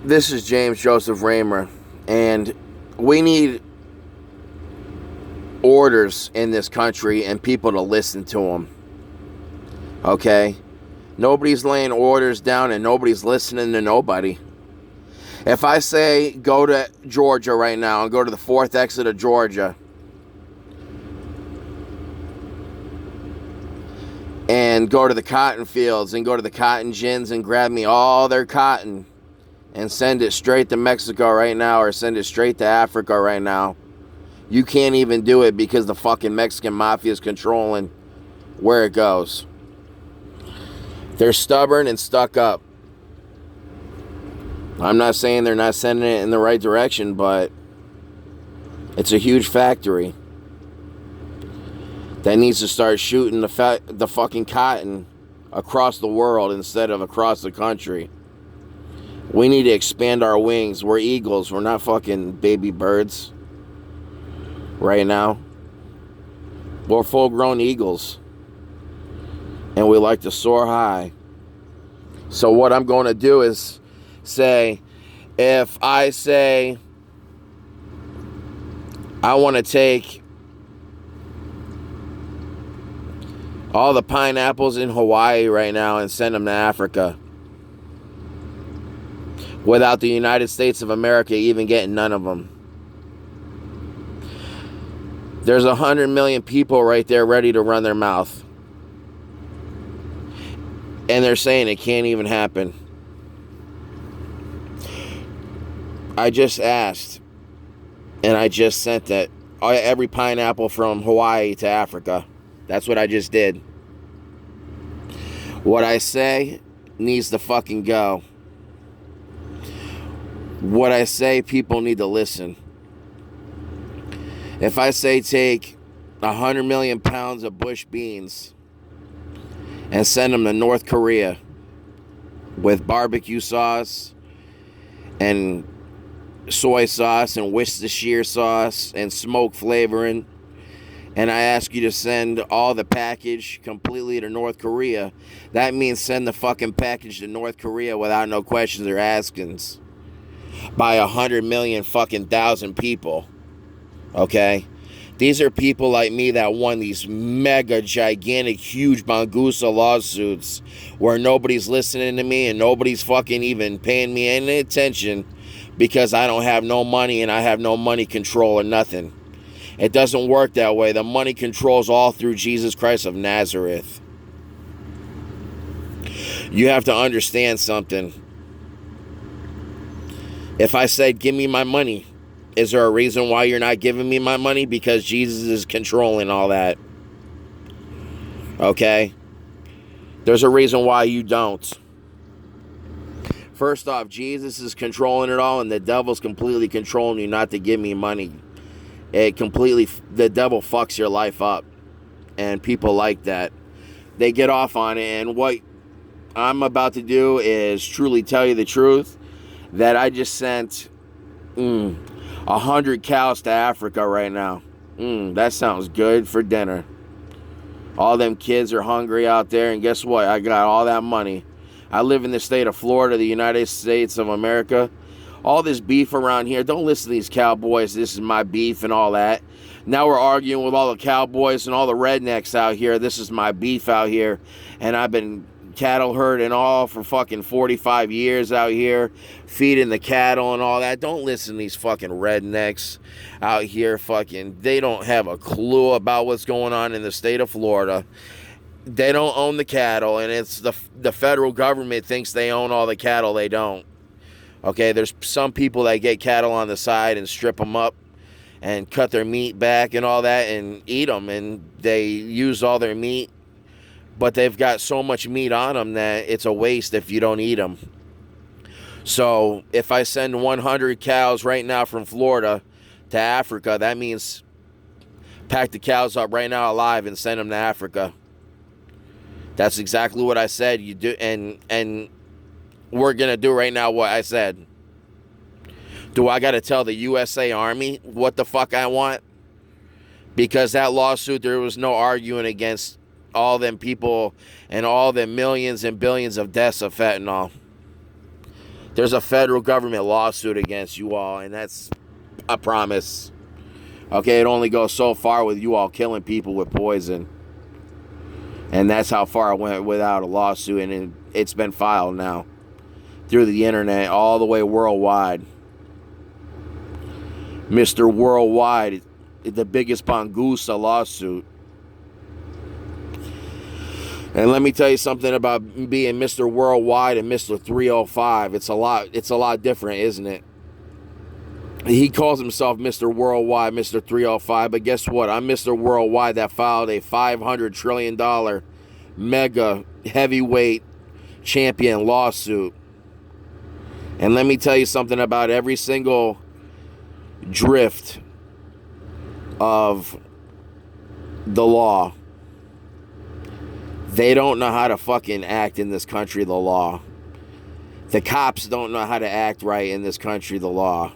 This is James Joseph Raymer, and we need orders in this country and people to listen to them. Okay? Nobody's laying orders down and nobody's listening to nobody. If I say go to Georgia right now and go to the 4th exit of Georgia and go to the cotton fields and go to the cotton gins and grab me all their cotton and send it straight to Mexico right now or send it straight to Africa right now, you can't even do it because the fucking Mexican mafia is controlling where it goes. They're stubborn and stuck up. I'm not saying they're not sending it in the right direction, but it's a huge factory that needs to start shooting the fucking cotton across the world instead of across the country. We need to expand our wings. We're eagles. We're not fucking baby birds right now. We're full-grown eagles. And we like to soar high. So what I'm going to do is say, if I say I want to take all the pineapples in Hawaii right now and send them to Africa, without the United States of America even getting none of them. There's 100 million people right there ready to run their mouth. And they're saying it can't even happen. I just asked, and I just sent that every pineapple from Hawaii to Africa. That's what I just did. What I say needs to fucking go. What I say, people need to listen. If I say take 100 million pounds of bush beans and send them to North Korea with barbecue sauce and soy sauce and Worcestershire sauce and smoke flavoring, and I ask you to send all the package completely to North Korea, that means send the fucking package to North Korea without no questions or askings. By 100 million fucking thousand people. Okay? These are people like me that won these mega, gigantic, huge Bangusa lawsuits where nobody's listening to me and nobody's fucking even paying me any attention because I don't have no money and I have no money control or nothing. It doesn't work that way. The money controls all through Jesus Christ of Nazareth. You have to understand something. If I said, give me my money, is there a reason why you're not giving me my money? Because Jesus is controlling all that. Okay? There's a reason why you don't. First off, Jesus is controlling it all, and the devil's completely controlling you not to give me money. The devil fucks your life up. And people like that. They get off on it, and what I'm about to do is truly tell you the truth. That I just sent 100 cows to Africa right now. That sounds good for dinner. All them kids are hungry out there, and guess what? I got all that money. I live in the state of Florida, the United States of America. All this beef around here, don't listen to these cowboys, this is my beef and all that. Now we're arguing with all the cowboys and all the rednecks out here. This is my beef out here, and I've been cattle herding all for fucking 45 years out here, feeding the cattle and all that. Don't listen to these fucking rednecks out here. Fucking, they don't have a clue about what's going on in the state of Florida. They don't own the cattle, and it's the federal government thinks they own all the cattle. They don't. Okay, there's some people that get cattle on the side and strip them up and cut their meat back and all that and eat them, and they use all their meat. But they've got so much meat on them that it's a waste if you don't eat them. So if I send 100 cows right now from Florida to Africa, that means pack the cows up right now alive and send them to Africa. That's exactly what I said. You do, and we're gonna do right now what I said. Do I gotta tell the USA Army what the fuck I want? Because that lawsuit, there was no arguing against all them people and all the millions and billions of deaths of fentanyl. There's a federal government lawsuit against you all, and that's a promise. Okay, it only goes so far with you all killing people with poison. And that's how far I went without a lawsuit, and it's been filed now through the internet all the way worldwide. Mr. Worldwide, the biggest Bangusa lawsuit. And let me tell you something about being Mr. Worldwide and Mr. 305. It's a lot different, isn't it? He calls himself Mr. Worldwide, Mr. 305, but guess what? I'm Mr. Worldwide that filed a $500 trillion mega heavyweight champion lawsuit. And let me tell you something about every single drift of the law. They don't know how to fucking act in this country, the law. The cops don't know how to act right in this country, the law.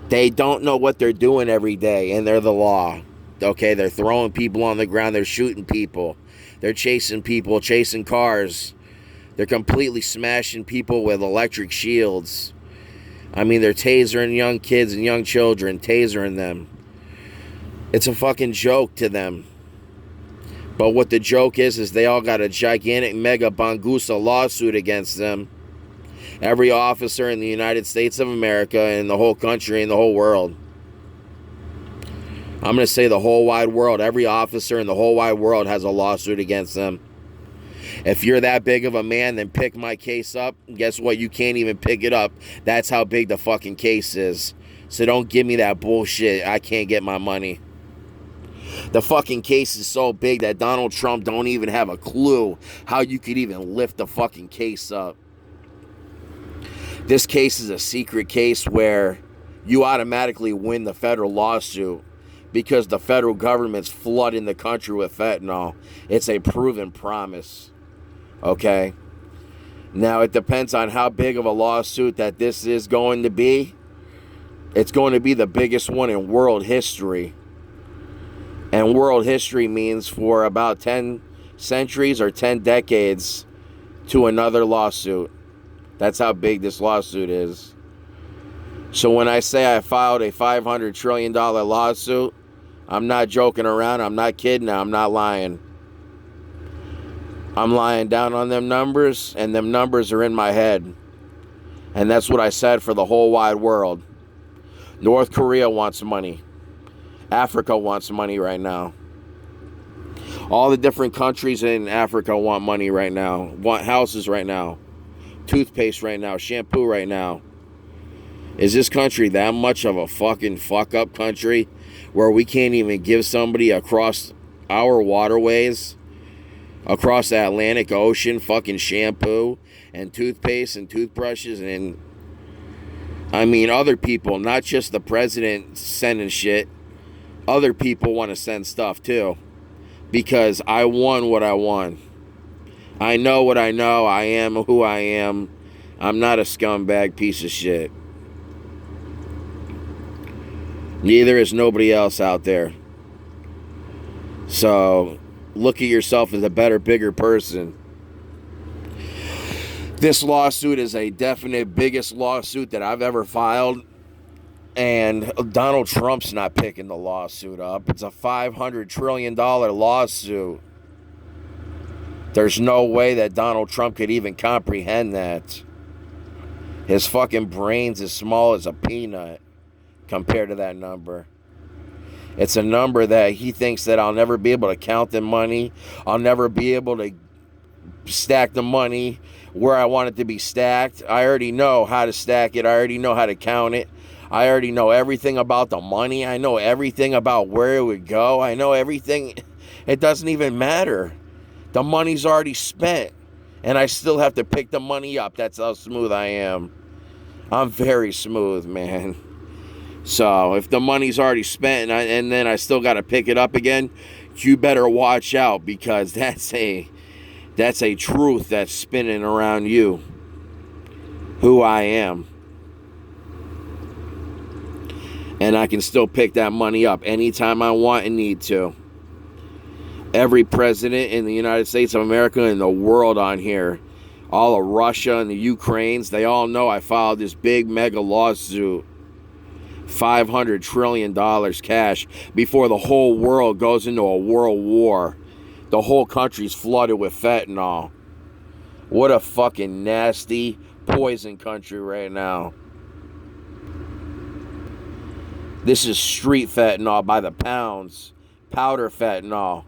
They don't know what they're doing every day, and they're the law. Okay, they're throwing people on the ground. They're shooting people. They're chasing people, chasing cars. They're completely smashing people with electric shields. I mean, they're tasering young kids and young children, tasering them. It's a fucking joke to them. But what the joke is they all got a gigantic mega Bangusa lawsuit against them. Every officer in the United States of America and the whole country and the whole world. I'm going to say the whole wide world. Every officer in the whole wide world has a lawsuit against them. If you're that big of a man, then pick my case up. Guess what? You can't even pick it up. That's how big the fucking case is. So don't give me that bullshit. I can't get my money. The fucking case is so big that Donald Trump don't even have a clue how you could even lift the fucking case up. This case is a secret case where you automatically win the federal lawsuit because the federal government's flooding the country with fentanyl. It's a proven promise. Okay? Now, it depends on how big of a lawsuit that this is going to be. It's going to be the biggest one in world history. And world history means for about 10 centuries or 10 decades to another lawsuit. That's how big this lawsuit is. So when I say I filed a $500 trillion lawsuit, I'm not joking around. I'm not kidding. I'm not lying. I'm lying down on them numbers, and them numbers are in my head. And that's what I said for the whole wide world. North Korea wants money. Africa wants money right now. All the different countries in Africa want money right now. Want houses right now. Toothpaste right now. Shampoo right now. Is this country that much of a fucking fuck up country where we can't even give somebody across our waterways, across the Atlantic Ocean, fucking shampoo and toothpaste and toothbrushes? And I mean, other people, not just the president sending shit. Other people want to send stuff too, because I won what I won. I know what I know. I am who I am. I'm not a scumbag piece of shit. Neither is nobody else out there. So look at yourself as a better, bigger person. This lawsuit is a definite biggest lawsuit that I've ever filed. And Donald Trump's not picking the lawsuit up. It's a $500 trillion lawsuit. There's no way that Donald Trump could even comprehend that. His fucking brain's as small as a peanut compared to that number. It's a number that he thinks that I'll never be able to count the money. I'll never be able to stack the money where I want it to be stacked. I already know how to stack it. I already know how to count it. I already know everything about the money. I know everything about where it would go. I know everything. It doesn't even matter. The money's already spent. And I still have to pick the money up. That's how smooth I am. I'm very smooth, man. So if the money's already spent and then I still got to pick it up again, you better watch out, because that's a truth that's spinning around you. Who I am. And I can still pick that money up anytime I want and need to. Every president in the United States of America and the world on here All of Russia and the Ukraines, they all know I filed this big mega lawsuit. $500 trillion cash before the whole world goes into a world war. The whole country's flooded with fentanyl. What a fucking nasty poison country right now. This is street fentanyl by the pounds. Powder fentanyl.